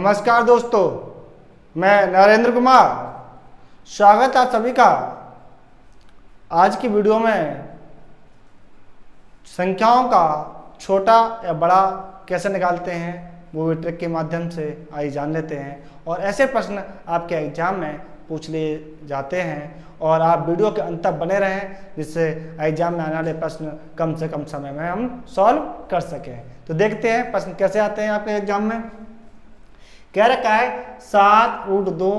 नमस्कार दोस्तों, मैं नरेंद्र कुमार। स्वागत है आप सभी का। आज की वीडियो में संख्याओं का छोटा या बड़ा कैसे निकालते हैं वो भी ट्रिक के माध्यम से आइए जान लेते हैं। और ऐसे प्रश्न आपके एग्जाम में पूछ लिए जाते हैं और आप वीडियो के अंत तक बने रहें, जिससे एग्जाम में आने वाले प्रश्न कम से कम समय में हम सॉल्व कर सकें। तो देखते हैं प्रश्न कैसे आते हैं आपके एग्जाम में। कह रखा है 7√2,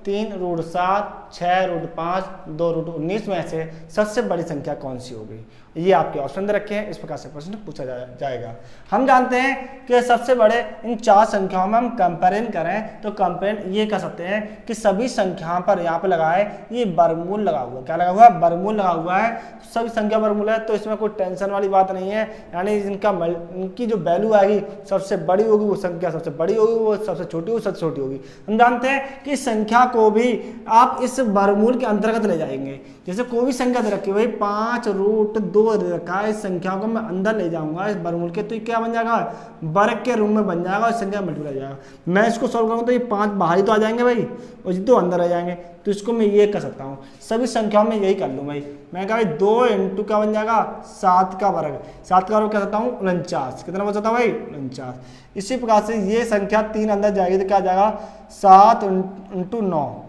3√7, 6√5, 2√19 में से सबसे बड़ी संख्या कौन सी होगी। ये आपके ऑप्शन दे रखे हैं, इस प्रकार से प्रश्न पूछा जाएगा। हम जानते हैं कि सबसे बड़े इन चार संख्याओं में हम कंपेरिजन करें तो कंपेरिजन ये कर सकते हैं कि सभी संख्याओं पर यहाँ पे लगा है ये वर्गमूल लगा हुआ है। क्या लगा हुआ है? वर्गमूल लगा हुआ है। सभी संख्या वर्गमूल है तो इसमें कोई टेंशन वाली बात नहीं है। यानी इनकी जो वैल्यू आएगी सबसे बड़ी होगी वो संख्या सबसे बड़ी होगी, वो सबसे छोटी होगी सबसे छोटी होगी। हम जानते हैं कि संख्या को भी आप इस वर्गमूल के अंतर्गत ले जाएंगे। जैसे कोई भी संख्या दे रखी है, भाई 5√2 रखा है, इस संख्या को मैं अंदर ले जाऊंगा इस वर्गमूल के, तो ये क्या बन जाएगा? वर्ग के रूप में बन जाएगा और संख्या मल्टीप्लाई हो जाएगा। मैं इसको सॉल्व करूंगा तो ये 5 बाहर ही तो आ जाएंगे भाई, और ये 2 अंदर आ जाएंगे। तो इसको मैं ये कर सकता हूँ, सभी संख्याओं में यही कर लूँ भाई। मैं कहा 2 × क्या बन जाएगा? 7 का वर्ग। 7 का वर्ग क्या सकता हूँ? 49। कितना बच जाता है भाई? 49। इसी प्रकार से ये संख्या 3 अंदर जाएगी तो क्या जाएगा? 7 × 9।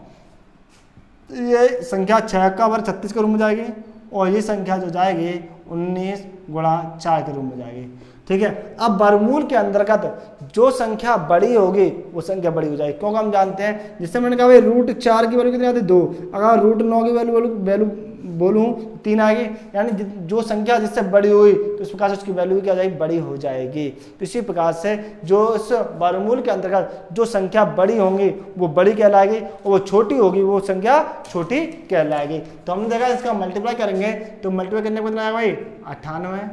ये संख्या 6 का वर्ग 36 के रूप में जाएगी, और ये संख्या जो जाएगी 19 × 4 के रूप में जाएगी। ठीक है। अब वर्गमूल के अंतर्गत जो संख्या बड़ी होगी वो संख्या बड़ी हो जाएगी, क्योंकि हम जानते हैं, जिससे मैंने कहा भाई √4 की वैल्यू कितनी आती है? 2। अगर √9 की वैल्यू बोलूँ 3 आएगी। यानी जो संख्या जिससे बड़ी हुई तो इस प्रकार से उसकी वैल्यू क्या हो जाएगी? बड़ी हो जाएगी। तो इसी प्रकार से जो इस वर्गमूल के अंतर्गत जो संख्या बड़ी होंगी वो बड़ी कहलाएगी, और वो छोटी होगी वो संख्या छोटी कहलाएगी। तो हमने देखा इसका मल्टीप्लाई करेंगे तो मल्टीप्लाई करने को कितना आएगा भाई? 98।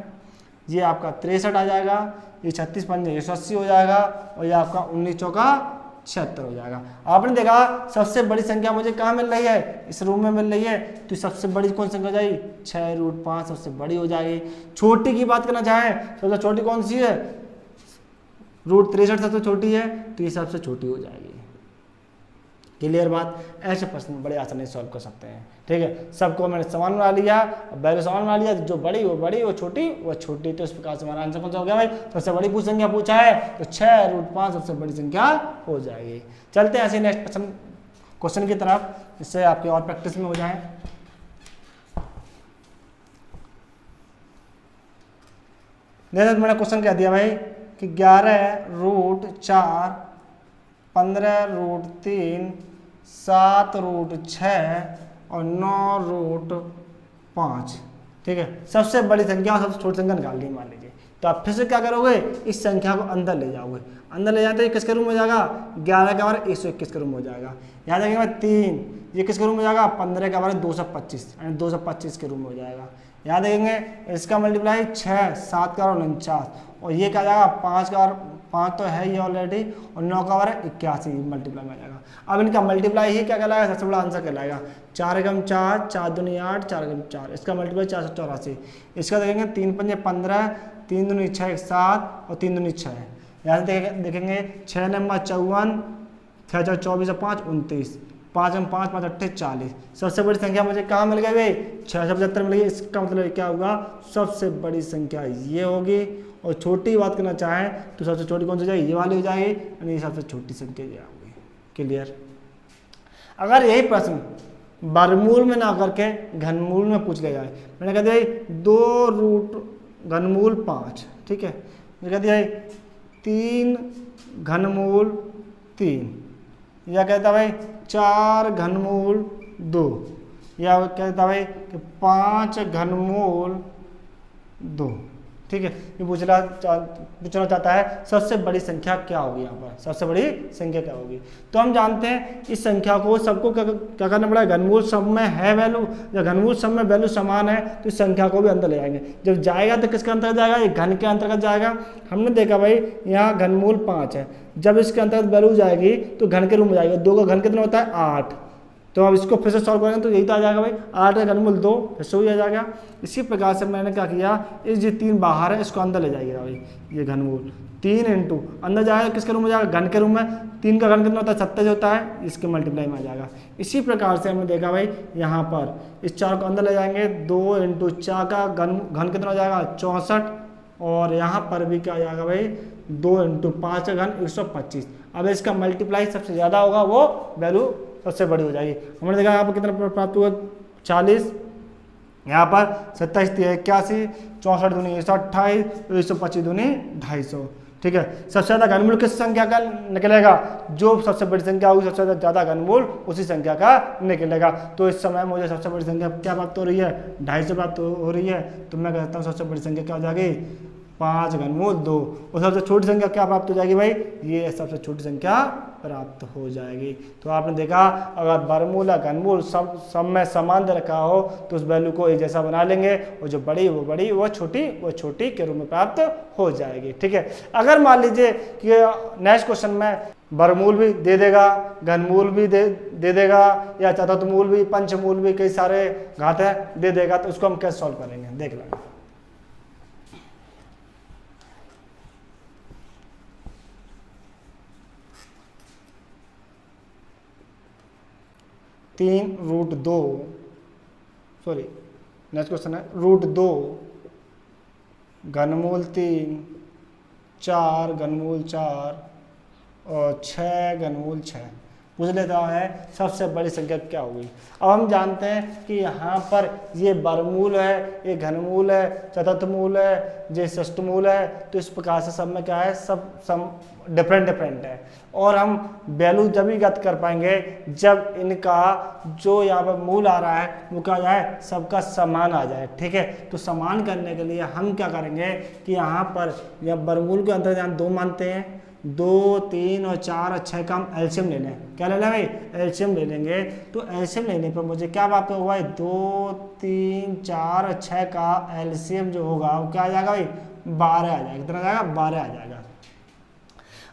ये आपका 63 आ जाएगा, ये 36 × 5 180 हो जाएगा, और ये आपका 19 × 4 76 हो जाएगा। आपने देखा सबसे बड़ी संख्या मुझे कहाँ मिल रही है? इस रूम में मिल रही है। तो सबसे बड़ी कौन सी संख्या हो जाएगी? 6√5 सबसे बड़ी हो जाएगी। छोटी की बात करना चाहें सबसे छोटी कौन सी है? √63 सबसे छोटी है, तो ये सबसे छोटी हो जाएगी। क्लियर बात? ऐसे प्रश्न बड़े आसानी से सॉल्व कर सकते हैं। ठीक है। सबको मैंने समान बना लिया, वैल्यू समान बना लिया, जो बड़ी वो बड़ी, वो छोटी वो छोटी। तो इस प्रकार से हमारा आंसर कौन सा हो गया भाई? सबसे बड़ी संख्या पूछा है तो 6√5 सबसे बड़ी संख्या हो जाएगी। चलते हैं ऐसे नेक्स्ट क्वेश्चन की तरफ, जिससे आपके और प्रैक्टिस में हो जाए। मैंने क्वेश्चन कह दिया भाई कि 11√4, 15√3, 7√6 और 9√5। ठीक है। सबसे बड़ी संख्या और सबसे छोटी संख्या निकाल ली मान लीजिए। तो आप फिर से क्या करोगे? इस संख्या को अंदर ले जाओगे। अंदर ले जाते किसके रूम में जाएगा? 11 का वर्ग 121 के रूम में हो जाएगा। यहाँ देखेंगे 3, ये किसके रूम में जाएगा? 15 का वर्ग 225, यानी 225 के रूम में हो जाएगा। यहाँ देखेंगे इसका मल्टीप्लाई 6, 7 का वर्ग 49, और ये क्या जाएगा? 5 का वर्ग 5 तो है ये ऑलरेडी, और 9 का वर्ग 81 मल्टीप्लाई में आ जाएगा। अब इनका मल्टीप्लाई ही क्या कहलाएगा? सबसे बड़ा आंसर कहलाएगा। 4 × 4, 4 दूनी 8, 4 × 4, इसका मल्टीप्लाई 484। इसका देखेंगे 3 × 5 15, 3 दूनी 6 7, और 3 दूनी 6। यहाँ से देखेंगे 6 नंबर 54, 6 4 24 5 29, 5 × 5 5 8 40। सबसे बड़ी संख्या मुझे कहाँ मिल गई भाई? 675 मिल गई। इसका मतलब क्या होगा? सबसे बड़ी संख्या ये होगी, और छोटी बात करना चाहें तो सबसे छोटी कौन सी जाएगी? ये वाली हो जाएगी, यानी सबसे छोटी संख्या ये होगी। क्लियर? अगर यही प्रश्न वर्गमूल में ना करके घनमूल में पूछ लिया जाए, मैंने कह दिया 2√5। ठीक है। मैंने कह दिया 3√3, या कहता भाई 4√2, या कहता भाई कि 5√2। ठीक है। ये पूछना चाहता है सबसे बड़ी संख्या क्या होगी। यहाँ पर सबसे बड़ी संख्या क्या होगी? तो हम जानते हैं इस संख्या को सबको क्या करना पड़ेगा? घनमूल सब में है वैल्यू, जब घनमूल सब में वैल्यू समान है तो इस संख्या को भी अंदर ले जाएंगे। जब जाएगा तो किसके अंतर्गत जाएगा? ये घन के अंतर्गत जाएगा। हमने देखा भाई यहाँ घनमूल 5 है, जब इसके अंतर्गत वैल्यू जाएगी तो घन के रूप में जाएगी। 2 का घन कितना होता है? 8। तो अब इसको फिर से सॉल्व करेंगे तो यही तो आ जाएगा भाई 8 का घनमूल 2, फिर से वही आ जाएगा। इसी प्रकार से मैंने क्या किया, इस जो 3 बाहर है इसको अंदर ले जाइएगा भाई, ये घनमूल 3 इंटू अंदर जाएगा किसके रूम में जाएगा, घन के रूम में। 3 का घन कितना होता है 27 होता है, इसके मल्टीप्लाई में आ जाएगा। इसी प्रकार से हमने देखा भाई यहाँ पर इस 4 को अंदर ले जाएंगे, 2 इंटू 4 का घन कितना हो जाएगा 64, और यहाँ पर भी क्या आ जाएगा भाई 2 इंटू 5 का घन 125। अब इसका मल्टीप्लाई सबसे ज़्यादा होगा वो वैल्यू सबसे बड़ी हो जाएगी। हमने देखा यहाँ पर कितना प्राप्त हुआ 40, यहाँ पर 27 81, 64 दूनी 128, 125 दूनी 250। ठीक है, सबसे ज़्यादा घनमूल किस संख्या का निकलेगा, जो सबसे बड़ी संख्या होगी सबसे ज़्यादा घनमूल उसी संख्या का निकलेगा। तो इस समय मुझे सबसे बड़ी संख्या क्या प्राप्त हो रही है, 250 प्राप्त हो रही है। तो मैं कहता हूँ सबसे बड़ी संख्या क्या हो जाएगी 5 घनमूल 2, और सबसे छोटी संख्या क्या प्राप्त हो जाएगी भाई, ये सबसे छोटी संख्या प्राप्त हो जाएगी। तो आपने देखा अगर वर्गमूल या घनमूल सब में समान दे रखा हो तो उस वैल्यू को एक जैसा बना लेंगे, और जो बड़ी वो बड़ी, वो छोटी के रूप में प्राप्त हो जाएगी। ठीक है, अगर मान लीजिए कि नेक्स्ट क्वेश्चन में वर्गमूल भी दे देगा, घनमूल भी दे देगा, या चतुर्थमूल भी, पंचमूल भी, कई सारे घाते दे देगा, तो उसको हम कैसे सॉल्व करेंगे देख लेंगे। 3 रूट 2, सॉरी नेक्स्ट क्वेश्चन है रूट 2 घनमूल 3, 4 घनमूल 4 और 6 घनमूल 6 पूछ लेता है सबसे बड़ी संख्या क्या होगी। अब हम जानते हैं कि यहाँ पर ये वर्गमूल है, ये घनमूल है, चतुर्थमूल है, ये षष्ठमूल है। तो इस प्रकार से सब में क्या है, सब डिफरेंट है, और हम वैल्यू जब ही ज्ञात कर पाएंगे जब इनका जो यहाँ पर मूल आ रहा है वो क्या जाए, सबका समान आ जाए। ठीक है, तो समान करने के लिए हम क्या करेंगे कि यहाँ पर यह वर्गमूल के अंदर यहाँ 2 मानते हैं, 2, 3 और 4 और 6 का हम एलसीएम ले लें। क्या ले लें भाई, एलसीएम ले लेंगे। तो एलसीएम लेने पर मुझे क्या प्राप्त होगा भाई, 2, 3, 4 और 6 का एलसीएम जो होगा वो क्या आ जाएगा भाई 12 आ जाएगा। कितना आ जाएगा 12 आ जाएगा,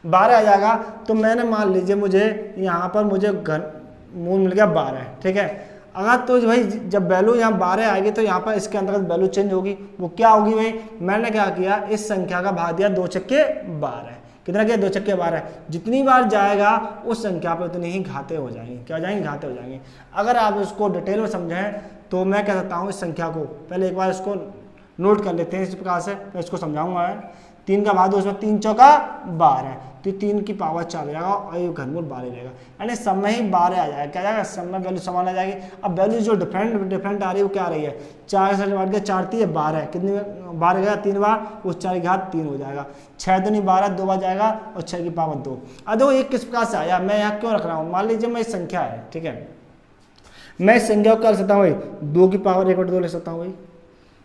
12 आ जाएगा। तो मैंने मान लीजिए मुझे यहाँ पर मुझे मूल मिल गया 12। ठीक है, अगर तो भाई जब वैल्यू यहाँ 12 आएगी तो यहाँ पर इसके अंतर्गत वैल्यू चेंज होगी। वो क्या होगी भाई, मैंने क्या किया, इस संख्या का भाग दिया 2 छक्के 12। कितना किया 2 छक्के 12। जितनी बार जाएगा उस संख्या पर उतनी ही घाते हो जाएंगे। क्या हो जाएंगे, घाते हो जाएंगे। अगर आप इसको डिटेल में समझें तो मैं कह सकता हूँ इस संख्या को पहले एक बार इसको नोट कर लेते हैं इस प्रकार से, मैं इसको समझाऊंगा। 3 का भाग 2, उसमें 3 चौका 12, तो 3 की पावर 4 हो जाएगा और ये घनमूल 12 रहेगा, यानी सब में ही 12 आ जाएगा। क्या जाएगा, सब में वैल्यू समान आ जाएगी। अब वैल्यू जो डिफरेंट आ रही है वो क्या आ रही है, 4 से डिवाइड कर 4 3 12, कितनी 12 गया 3 बार, उस 4 की घात 3 हो जाएगा। 6 दूनी 12, 2 बार जाएगा और 6 की पावर 2। अब देखो ये किस प्रकार से आया, मैं यहाँ क्यों रख रहा हूँ, मान लीजिए मैं इस संख्या है, ठीक है, मैं इस संख्या को कर सकता हूँ 2 की पावर 1/2 ले सकता हूँ भाई,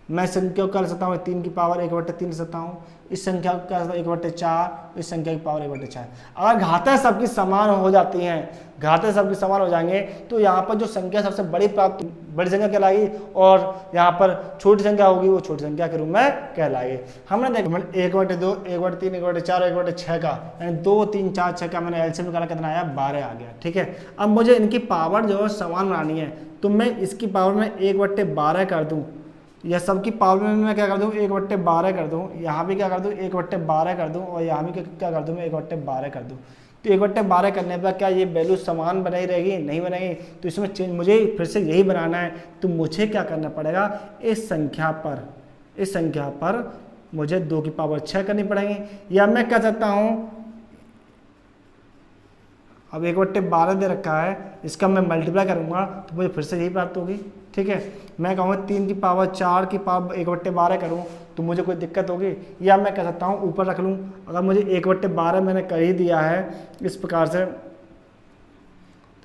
मैं संख्या को कर सकता हूँ 3 की पावर 1/3 ले सकता हूँ, इस संख्या को कर सकता हूँ 1/4, इस संख्या की पावर 1/4। अगर घातें सबकी समान हो जाती हैं, घातें सबकी समान हो जाएंगे तो यहाँ पर जो संख्या सबसे बड़ी प्राप्त बड़ी संख्या कहलाएगी, और यहाँ पर छोटी संख्या होगी वो छोटी संख्या के रूप में कहलाएगी। हमने देखा 1/2, 1/3, 1/4, 1/6 का, यानी 2, 3, 4, 6 का मैंने एलसीएम निकाला, कितना आया 12 आ गया। ठीक है, अब मुझे इनकी पावर जो है समान बनानी है, तो मैं इसकी पावर में 1/12 कर दूँ, यह सबकी पावर में मैं क्या कर दूँ 1/12 कर दूँ, यहाँ भी क्या कर दूँ 1/12 कर दूँ, और यहाँ भी क्या कर दूँ मैं 1/12 कर दूँ। तो 1/12 करने पर क्या ये वैल्यू समान बनाई रहेगी, नहीं बनाएगी। तो इसमें चेंज मुझे फिर से यही बनाना है, तो मुझे क्या करना पड़ेगा, इस संख्या पर मुझे 2 की पावर 6 करनी पड़ेगी, या मैं कह सकता हूँ अब 1/12 दे रखा है, इसका मैं मल्टीप्लाई करूँगा तो मुझे फिर से यही प्राप्त होगी। ठीक है, मैं कहूँगा 3 की पावर 4 की पावर 1/12 करूँ तो मुझे कोई दिक्कत होगी, या मैं कह सकता हूँ ऊपर रख लूँ। अगर मुझे 1/12 मैंने कर ही दिया है इस प्रकार से,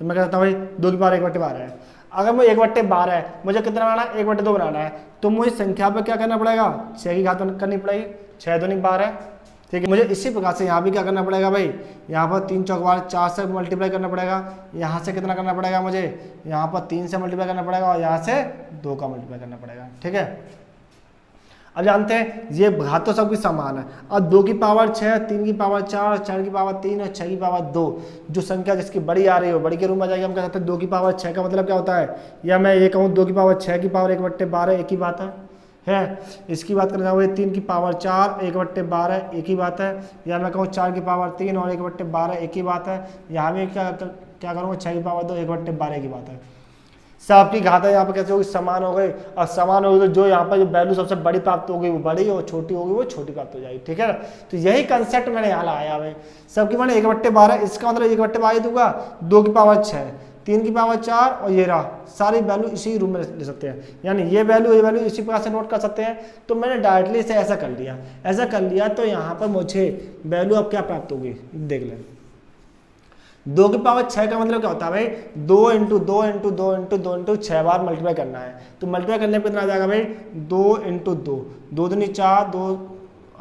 तो मैं कह सकता हूँ भाई 2 की पावर 1/12 है। अगर मुझे 1/12 है, मुझे कितना बनाना है 1/2 बनाना है, तो मुझे संख्या पर क्या करना पड़ेगा 6 की घात करनी पड़ेगी, 6 दूनी 12। ठीक है, मुझे इसी प्रकार से यहाँ भी क्या करना पड़ेगा भाई, यहाँ पर 3 चौक 12, 4 से मल्टीप्लाई करना पड़ेगा, यहाँ से कितना करना पड़ेगा मुझे, यहाँ पर 3 से मल्टीप्लाई करना पड़ेगा, और यहाँ से 2 का मल्टीप्लाई करना पड़ेगा। ठीक है, अब जानते हैं ये घात तो सबकी समान है। अब 2 की पावर 6, 3 की पावर 4, 4 की पावर 3 और 6 की पावर 2, जो संख्या जिसकी बड़ी आ रही हो बड़ी के रूप में आ जाएगी। हम कह सकते हैं 2 की पावर 6 का मतलब क्या होता है, या मैं ये कहूँ 2 की पावर 6 की पावर 1/12 एक ही बात है। इसकी बात करना चाहूँ 3 की पावर 4 1/12 एक ही बात है, या मैं कहूँ 4 की पावर 3 और 1/12 एक ही बात है। यहाँ भी क्या करूँगा 6 की पावर 2 1/12 की बात है। सबकी घातें यहाँ पर कैसे होगी, समान हो गई। और समान होगी तो जो यहाँ पर जो वैल्यू सबसे बड़ी प्राप्त होगी वो बड़ी, और छोटी होगी वो छोटी प्राप्त हो जाएगी। ठीक है ना, तो यही कंसेप्ट मैंने यहाँ लाया भाई। सबकी मैंने 1/12, इसका मतलब 1/12 दूंगा, 2 की पावर 6, 3 की पावर 4 और ये रहा, सारी वैल्यू इसी रूम में ले सकते हैं, यानी ये वैल्यू इसी प्रकार से नोट कर सकते हैं। तो मैंने डायरेक्टली इसे ऐसा कर लिया तो यहाँ पर मुझे वैल्यू अब क्या प्राप्त होगी देख लें। 2 की पावर 6 का मतलब क्या होता है भाई, 2 × 2 × 2 × 2 × 6 बार मल्टीप्लाई करना है। तो मल्टीप्लाई करने पर कितना आ जाएगा भाई, 2 × 2, 2 दूनी 4, 2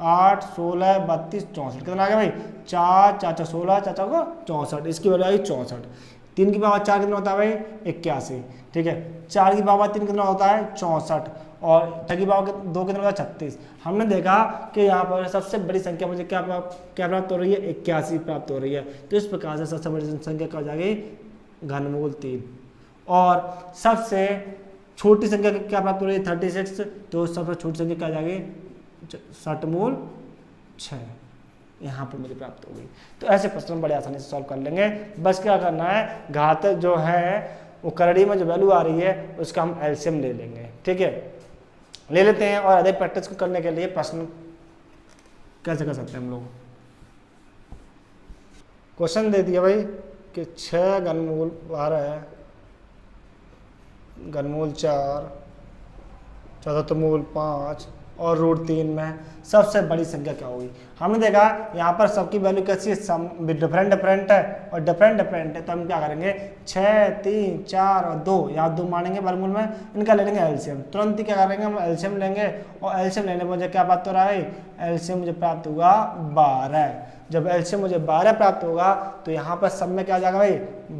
8 16 32 64, कितना आ गया भाई 4 4 16 4 को 64, इसकी वैल्यू आई 64। 3 की पावर 4 कितना होता है भाई 81, ठीक है। 4 की पावर 3 कितना होता है 64, और 6 की पावर 2 कितना होता है 36। हमने देखा कि यहाँ पर सबसे बड़ी संख्या मुझे क्या प्राप्त हो रही है, 81 प्राप्त हो रही है। तो इस प्रकार से सबसे बड़ी संख्या क्या हो जाएगी, घनमूल 3। और सबसे छोटी संख्या क्या प्राप्त हो रही है 36, तो सबसे छोटी संख्या क्या आ जाएगी 6 यहाँ पर मुझे प्राप्त हो गई। तो ऐसे प्रश्न बड़े आसानी से सॉल्व कर लेंगे। बस क्या करना है, घात जो है वो करड़ी में जो वैल्यू आ रही है उसका हम एलसीएम ले लेंगे, ठीक है, ले लेते हैं। और अधिक प्रैक्टिस करने के लिए प्रश्न कैसे कर सकते हैं हम लोग, क्वेश्चन दे दिया भाई कि 6 घनमूल 12 घनमूल 4 चतुर्थमूल 5 और √3 में सबसे बड़ी संख्या क्या होगी। हमने देखा यहाँ पर सबकी वैल्यू कैसी है, डिफरेंट है और डिफरेंट है। तो हम क्या करेंगे 6 3 4 और 2, यहाँ 2 मानेंगे वर्गमूल में, इनका ले लेंगे एलसीएम। तुरंत ही क्या करेंगे हम एलसीएम लेंगे, और एलसीएम लेने पर मुझे क्या प्राप्त हो रहा है, एलसीएम मुझे प्राप्त होगा 12। जब एलसीएम मुझे 12 प्राप्त होगा तो यहाँ पर सब में क्या आ जाएगा भाई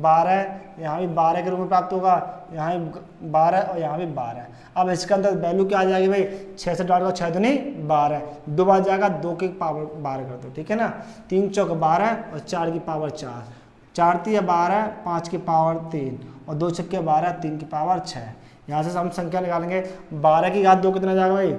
12, यहाँ भी 12 के रूप में प्राप्त होगा, यहाँ भी 12 और यहाँ भी 12। अब इसके अंदर वैल्यू क्या आ जाएगी भाई, 6 से डॉट का 6 दूनी 12, 2 बार जाएगा 2 की पावर 12 कर दो, ठीक है ना। 3 चौक 12 और 4 की पावर 4, 4 3 12, 5 की पावर 3 और 2 छक्के 12, 3 की पावर 6। यहाँ से हम संख्या निकालेंगे, 12 की घात 2 कितना जाएगा भाई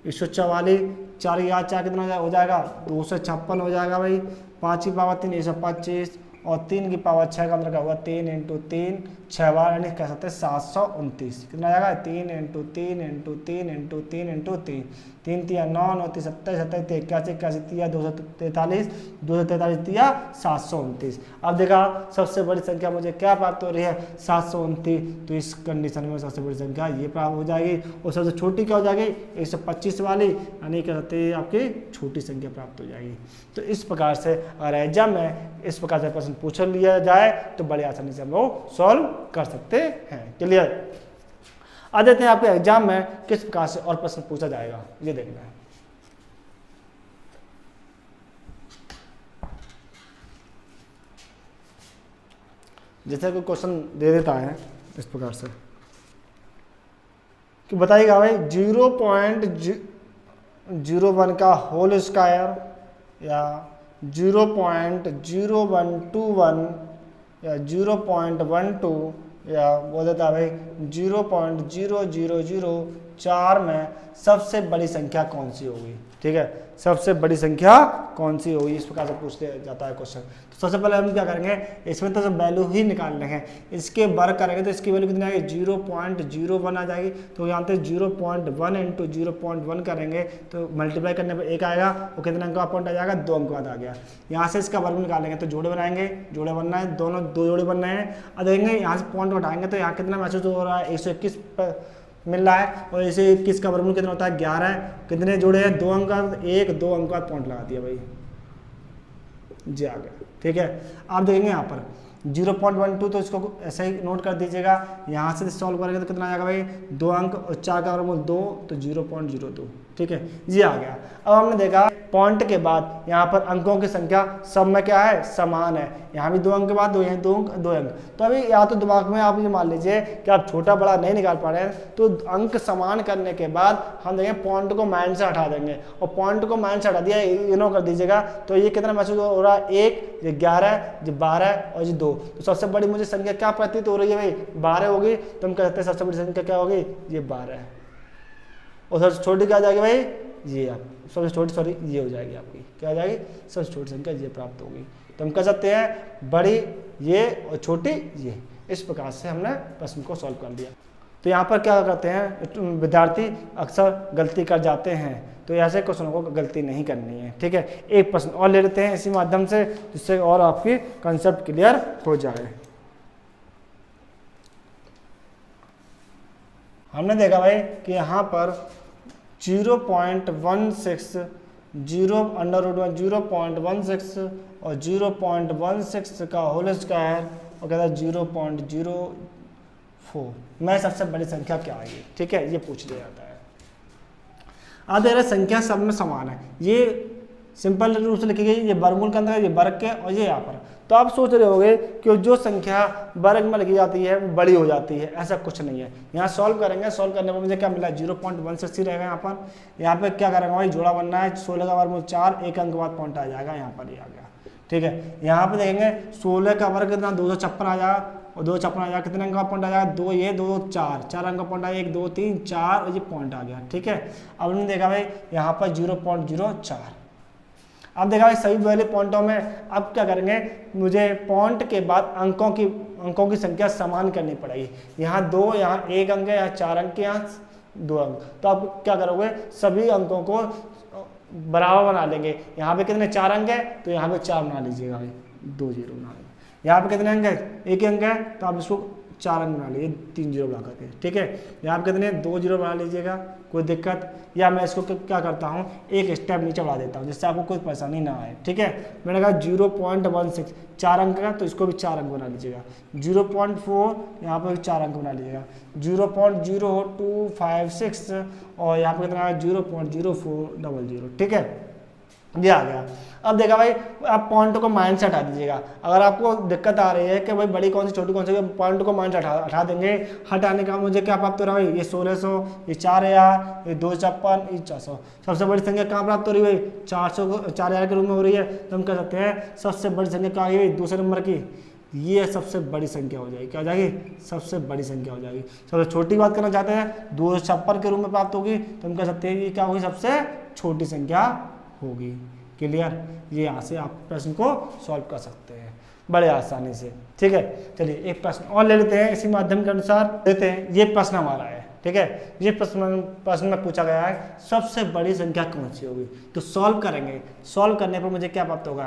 144, 4 की घात 4 कितना हो जाएगा 256 हो जाएगा भाई, 5 की पावर 3 125 और 3 की पावर 6 का मतलब क्या होगा 3 × 3 6 बार, यानी कह सकते हैं 729। कितना जाएगा 3 × 3 × 3 × 3 × 3, 3 3 9 9 3 27 27 81 81 243 243 729। अब देखा सबसे बड़ी संख्या मुझे क्या प्राप्त हो रही है 729, तो इस कंडीशन में सबसे बड़ी संख्या ये प्राप्त हो जाएगी। और सबसे छोटी क्या हो जाएगी 125 वाली, यानी कह सकते हैं आपकी छोटी संख्या प्राप्त हो जाएगी। तो इस प्रकार से अगर एग्जाम में इस प्रकार से प्रश्न पूछ लिया जाए तो बड़ी आसानी से हम लोग सॉल्व कर सकते हैं। क्लियर। आ देते हैं आपके एग्जाम में किस प्रकार से और प्रश्न पूछा जाएगा, ये देखना है। जैसे कोई क्वेश्चन दे देता है इस प्रकार से कि बताइएगा भाई 0.01 का होल स्क्वायर या 0.0121 या 0.12 या बोल देता है भाई 0.0004 में सबसे बड़ी संख्या कौन सी होगी। ठीक है, सबसे बड़ी संख्या कौन सी होगी, इस प्रकार से पूछते जाता है क्वेश्चन। तो सबसे पहले हम क्या करेंगे, इसमें तो वैल्यू ही निकाल लेंगे, इसके वर्ग करेंगे तो इसकी वैल्यू कितनी आएगी 0.01 आ जाएगी। तो यहाँ पे 0.1 × 0.1 करेंगे तो मल्टीप्लाई करने पर 1 आएगा, और कितने अंक का पॉइंट आ जाएगा 2 अंक बाद आ गया। यहाँ से इसका वर्ग निकालेंगे तो जोड़े बनाएंगे, जोड़े बनना है, दोनों 2 जोड़े बनना है। अब देखेंगे यहाँ से पॉइंट उठाएंगे तो यहाँ कितना महसूस हो रहा है 121 मिल रहा है, और इसे 21 का वर्गमूल कितना होता है 11 है। कितने जोड़े हैं 2 अंक का, 1 2 अंक का पॉइंट लगा दिया भाई जी आ गया। ठीक है, आप देखेंगे यहाँ पर 0.12 तो इसको ऐसे ही नोट कर दीजिएगा। यहाँ से सॉल्व करेंगे तो कितना आ जाएगा भाई 2 अंक और 4 का वर्गमूल 2 तो 0.02। ठीक है, ये आ गया। अब हमने देखा पॉइंट के बाद यहाँ पर अंकों की संख्या सब में क्या है, समान है। यहाँ भी 2 अंक के बाद 2, यहाँ 2 अंक 2 अंक। तो अभी या तो दिमाग में आप ये मान लीजिए कि आप छोटा बड़ा नहीं निकाल पा रहे हैं, तो अंक समान करने के बाद हम देखेंगे पॉइंट को माइनस से हटा देंगे, और पॉइंट को माइनस से हटा दिया इनो कर दीजिएगा, तो ये कितना महसूस हो रहा है, 1, ये 11, ये 12 और ये 2। तो सबसे बड़ी मुझे संख्या क्या प्रतीत हो रही है भाई, 12 होगी। तो हम कहते हैं सबसे बड़ी संख्या क्या होगी, ये 12 है। और सबसे छोटी क्या आ जाएगी भाई, ये आप सबसे छोटी, सॉरी ये हो जाएगी आपकी, क्या हो जाएगी, सबसे छोटी संख्या ये प्राप्त होगी। तो हम कह सकते हैं बड़ी ये और छोटी ये। इस प्रकार से हमने प्रश्न को सॉल्व कर दिया। तो यहाँ पर क्या करते हैं विद्यार्थी, अक्सर गलती कर जाते हैं, तो ऐसे क्वेश्चनों को गलती नहीं करनी है। ठीक है, एक प्रश्न और ले लेते हैं इसी माध्यम से, जिससे और आपकी कंसेप्ट क्लियर हो जाए। हमने देखा भाई कि यहाँ पर 0.16 और 0.16 का होल स्क्वायर और कहता है 0.04 में सबसे बड़ी संख्या क्या आएगी। ठीक है, ये पूछ लिया जाता है। अब देख रहे संख्या सब में समान है, ये सिंपल रूप से लिखी गई, ये वर्गमूल के अंदर है, ये वर्ग के और ये यहाँ पर। तो आप सोच रहे होंगे कि जो संख्या वर्ग में लिखी जाती है वो बड़ी हो जाती है, ऐसा कुछ नहीं है। यहाँ सॉल्व करेंगे, सॉल्व करने पर मुझे क्या मिला, 0.16 रहेगा। यहाँ पे क्या करेंगे भाई, जोड़ा बनना है, 16 का वर्गमूल 4, 1 अंक बाद पॉइंट आ जाएगा, यहाँ पर ही आ गया। ठीक है, यहाँ पे देखेंगे 16 का वर्ग कितना, 256 आ जाएगा, और 256 आ जाएगा, कितने अंक का पॉइंट आ जाएगा, 2, ये 2, 4 अंक का पॉइंट आया, 1 2 3 4 और ये पॉइंट आ गया। ठीक है, अब हमने देखा भाई यहाँ पर 0.04। अब देखा भाई सभी वाले पॉइंटों में अब क्या करेंगे, मुझे पॉइंट के बाद अंकों की संख्या समान करनी पड़ेगी। यहाँ 2, यहाँ 1 अंक है, यहाँ 4 अंक, यहाँ 2 अंक। तो आप क्या करोगे, सभी अंकों को बराबर बना लेंगे। यहाँ पे कितने 4 अंक है, तो यहाँ पे 4 बना लीजिएगा भाई, 2 0 बना लेंगे। यहाँ पे कितने अंक है, 1 अंक है, तो आप इसको 4 अंक बना लीजिए, 3 0 बना करके। ठीक है, यहाँ पे कितने 2 0 बना लीजिएगा, कोई दिक्कत। या मैं इसको क्या करता हूँ, एक स्टेप नीचे बढ़ा देता हूँ, जिससे आपको कोई परेशानी ना आए। ठीक है, मैंने कहा 0.16 4 अंक का, तो इसको भी 4 अंक बना लीजिएगा। 0.4 यहाँ पर भी 4 अंक बना लीजिएगा। 0.0256 और यहाँ पर कितना 0.0400। ठीक है, ये आ गया। अब देखा भाई, आप पॉइंट को माइनस से हटा दीजिएगा। अगर आपको दिक्कत आ रही है कि भाई बड़ी कौन सी छोटी कौन सी, पॉइंट को माइनस हटा देंगे। हटाने का मुझे क्या प्राप्त हो रहा है भाई, ये 1600, ये 4000, ये 256, ये 400। सबसे बड़ी संख्या कहाँ प्राप्त हो रही है भाई, 4000 के रूप में हो रही है। तो हम कह सकते हैं सबसे बड़ी संख्या क्या है भाई, दूसरे नंबर की, ये सबसे बड़ी संख्या हो जाएगी। क्या हो जाएगी, सबसे बड़ी संख्या हो जाएगी। सबसे छोटी बात करना चाहते हैं, 256 के रूप में प्राप्त होगी, तो हम कह सकते हैं ये क्या होगी, सबसे छोटी संख्या होगी। क्लियर, ये यहाँ से आप प्रश्न को सॉल्व कर सकते हैं बड़े आसानी से। ठीक है, चलिए एक प्रश्न और ले लेते हैं, इसी माध्यम के अनुसार लेते हैं। ये प्रश्न हमारा है। ठीक है, ये प्रश्न में पूछा गया है सबसे बड़ी संख्या कौन सी होगी। तो सॉल्व करेंगे, सॉल्व करने पर मुझे क्या प्राप्त होगा,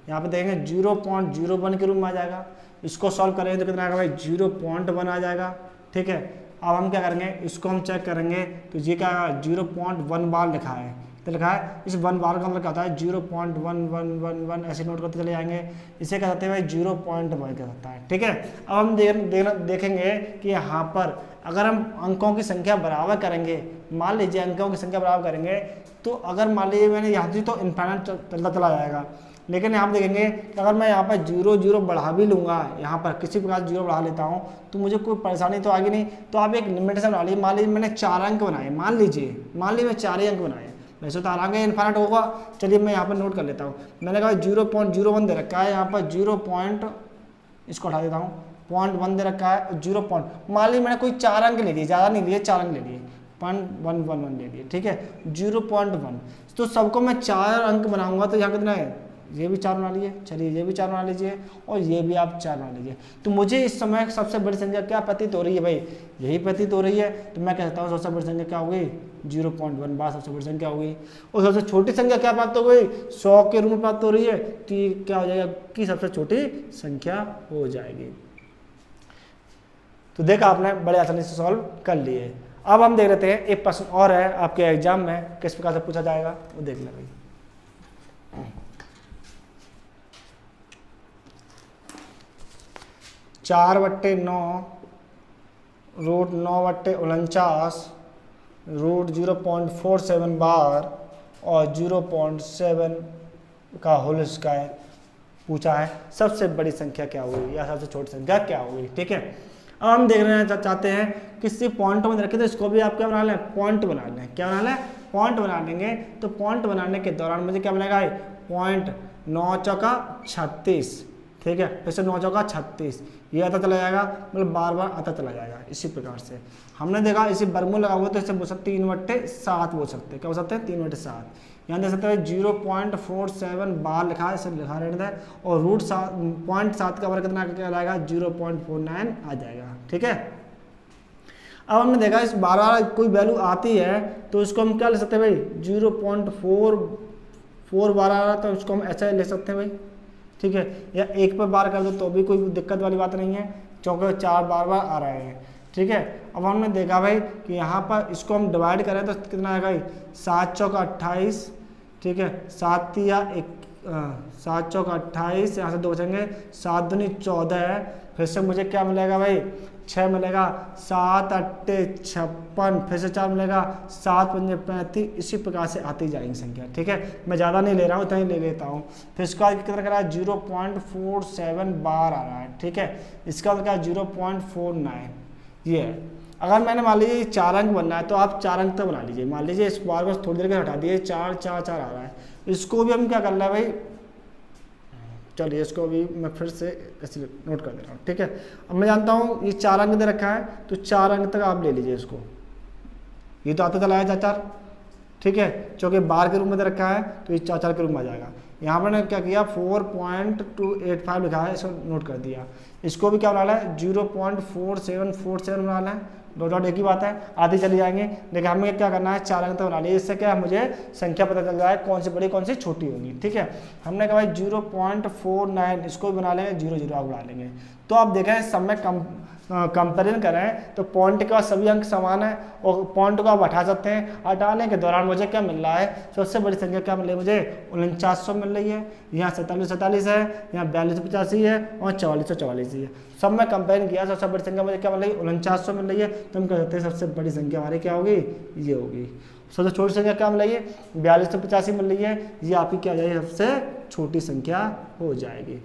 यहाँ पर देखेंगे 0.01 के रूप में आ जाएगा। इसको सॉल्व करेंगे तो कितना आएगा भाई, 0.1 आ जाएगा। ठीक है, अब हम क्या करेंगे, इसको हम चेक करेंगे, तो ये क्या 0.1 बार लिखा है, तो लिखा है इस 1 बार का मतलब क्या होता है, 0.1111 ऐसे नोट करते चले जाएंगे। इसे क्या कहते हैं भाई, 0.1 कह सकता है। ठीक है, अब हम देखेंगे कि यहाँ पर अगर हम अंकों की संख्या बराबर करेंगे, मान लीजिए अंकों की संख्या बराबर करेंगे, तो अगर मान लीजिए मैंने यहाँ से तो इनफाइनाइट चलता चला जाएगा। लेकिन यहाँ पर देखेंगे कि अगर मैं यहाँ पर 0 बढ़ा भी लूँगा, यहाँ पर किसी प्रकार 0 बढ़ा लेता हूँ, तो मुझे कोई परेशानी तो आगे नहीं। तो आप एक लिमिटेशन बना लीजिए, मान लीजिए मैंने 4 अंक बनाए, मान लीजिए मैं 4 ही अंक बनाए, वैसे तो आराम इनफाइनाइट होगा। चलिए मैं यहाँ पर नोट कर लेता हूँ। मैंने कहा 0.01 दे रखा है, यहाँ पर 0. इसको हटा देता हूँ, 0.1 दे रखा है, 0. मान लीजिए मैंने कोई 4 अंक ले लिए, ज़्यादा नहीं लिए, 4 अंक ले लिए, 0.111 ले लिए। ठीक है, 0.1, तो सबको मैं 4 अंक बनाऊंगा, तो यहाँ कितना है, ये भी 4 बना लीजिए। चलिए ये भी 4 बना लीजिए, और ये भी आप 4 बना लीजिए। तो मुझे इस समय सबसे बड़ी संख्या क्या प्रतीत हो रही है भाई, यही प्रतीत हो रही है। तो मैं कहता हूँ सबसे बड़ी संख्या क्या होगी, 0.1 बार सबसे बड़ी संख्या होगी। और सबसे छोटी संख्या क्या प्राप्त हो गई, 100 के रूप में प्राप्त हो रही है, तो ये क्या हो जाएगा कि सबसे छोटी संख्या हो जाएगी। तो देखा आपने, बड़े आसानी से सॉल्व कर लिए। अब हम देख लेते हैं एक प्रश्न और है आपके एग्जाम में, किस प्रकार से पूछा जाएगा वो देख लें भाई। 4/9 √9/49 रूट 0.47 बार और 0.7 का होल स्क्वायर पूछा है। सबसे बड़ी संख्या क्या होगी या सबसे छोटी संख्या क्या होगी, ठीक है। अब हम देख रहे हैं चाहते हैं किसी पॉइंट में रखें तो इसको भी आप क्या बना लें, पॉइंट बना लें। क्या बना लें, पॉइंट बना लेंगे। तो पॉइंट बनाने के दौरान मुझे क्या मिलेगा, पॉइंट 9 चौका 36, ठीक है। फिर से 9 चौका 36, ये आता चला जाएगा, मतलब बार बार आता चला जाएगा। इसी प्रकार से हमने देखा इसी वर्गमूल लगा हुआ तो इसे बोल सकते 3/7 बोल सकते हैं। क्या बोल सकते हैं, 3/7। यहाँ देख सकते हैं 0.47 बार लिखा है, इसे लिखा रहता है। और रूट 0.7 का वर्ग कितना क्या लाएगा, 0.49 आ जाएगा, ठीक है। अब हमने देखा इस बार बार कोई वैल्यू आती है तो इसको हम क्या ले सकते हैं भाई, 0.44 बार आ रहा है तो उसको हम ऐसा ले सकते हैं भाई, ठीक है। या 1 पर बार कर दो तो भी कोई दिक्कत वाली बात नहीं है, क्योंकि 4 बार बार आ रहे हैं, ठीक है। अब हमने देखा भाई कि यहाँ पर इसको हम डिवाइड करें तो कितना आएगा भाई, 7 चौका 28, ठीक है। 7 चौका 28, यहाँ से 2 बचेंगे, 7 दूनी 14 है। फिर से मुझे क्या मिलेगा भाई, 6 मिलेगा, 7 8 56, फिर से 4 मिलेगा, 7 5 35। इसी प्रकार से आती जाएंगी संख्या, ठीक है। मैं ज़्यादा नहीं ले रहा हूँ, इतना ही ले लेता हूँ। फिर इसका कितना करा है, 0.47 बार आ रहा है, ठीक है। इसका क्या 0.49 ये है। अगर मैंने मान लीजिए 4 अंक बनना है तो आप 4 अंक तक बना लीजिए। मान लीजिए इस बार को थोड़ी देर के हटा दिए, 4 4 4 आ रहा है। इसको भी हम क्या कर रहे हैं भाई, चलिए इसको भी मैं फिर से ऐसे नोट कर दे रहा हूँ, ठीक है। अब मैं जानता हूँ ये 4 अंक दे रखा है तो 4 अंक तक आप ले लीजिए इसको। ये तो आता चला है 4, ठीक है, क्योंकि बार के रूप में दे रखा है तो ये 4 के रूप में आ जाएगा। यहाँ पर क्या किया, 4.285 लिखा है, इसको नोट कर दिया। इसको भी क्या बनाना है, 0.4747 बनाना है। डॉट एक ही बात है, आती चली जाएंगे। लेकिन हमें क्या करना है, 4 अंक तक बना लिए। इससे क्या मुझे संख्या पता चल जाए कौन सी बड़ी कौन सी छोटी होगी, ठीक है। हमने कहा भाई 0.49, इसको भी बना लेंगे, 0 0 बना लेंगे। तो आप देखें सब में कंपेरिजन करें तो पॉइंट के बाद सभी अंक समान है और पॉइंट को आप हटा सकते हैं। हटाने के दौरान मुझे क्या मिल रहा है, सबसे बड़ी संख्या क्या मिल रही है मुझे, 4900 मिल रही है। यहाँ 4747 है, यहाँ 4285 है और 4444 है। सब में कंपेयर किया, सबसे बड़ी संख्या मुझे क्या मिल रही है, 4900 मिल रही है। तो हम कह सकते हैं सबसे बड़ी संख्या हमारी क्या होगी, ये होगी। सबसे छोटी संख्या क्या मिल रही है, 4285 मिल रही है। ये आपकी क्या हो जाएगी, सबसे छोटी संख्या हो जाएगी।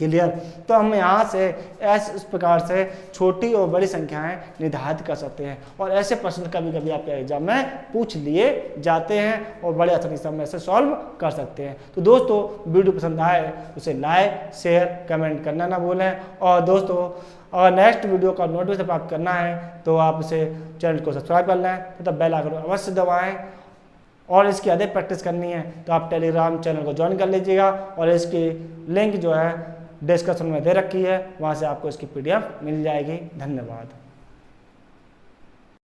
क्लियर। तो हम यहाँ से इस प्रकार से छोटी और बड़ी संख्याएं निर्धारित कर सकते हैं। और ऐसे प्रश्न कभी कभी आपके एग्जाम में पूछ लिए जाते हैं और बड़े आसानी से हम ऐसे सॉल्व कर सकते हैं। तो दोस्तों वीडियो पसंद आए उसे लाइक शेयर कमेंट करना ना भूलें। और दोस्तों अगर नेक्स्ट वीडियो का नोटिफिकेशन प्राप्त करना है तो आप इसे चैनल को सब्सक्राइब कर लें तथा बेल आइकन अवश्य दबाएँ। और इसकी अधिक प्रैक्टिस करनी है तो आप टेलीग्राम चैनल को ज्वाइन कर लीजिएगा और इसकी लिंक जो है डिस्क्रिप्शन में दे रखी है, वहाँ से आपको इसकी PDF मिल जाएगी। धन्यवाद।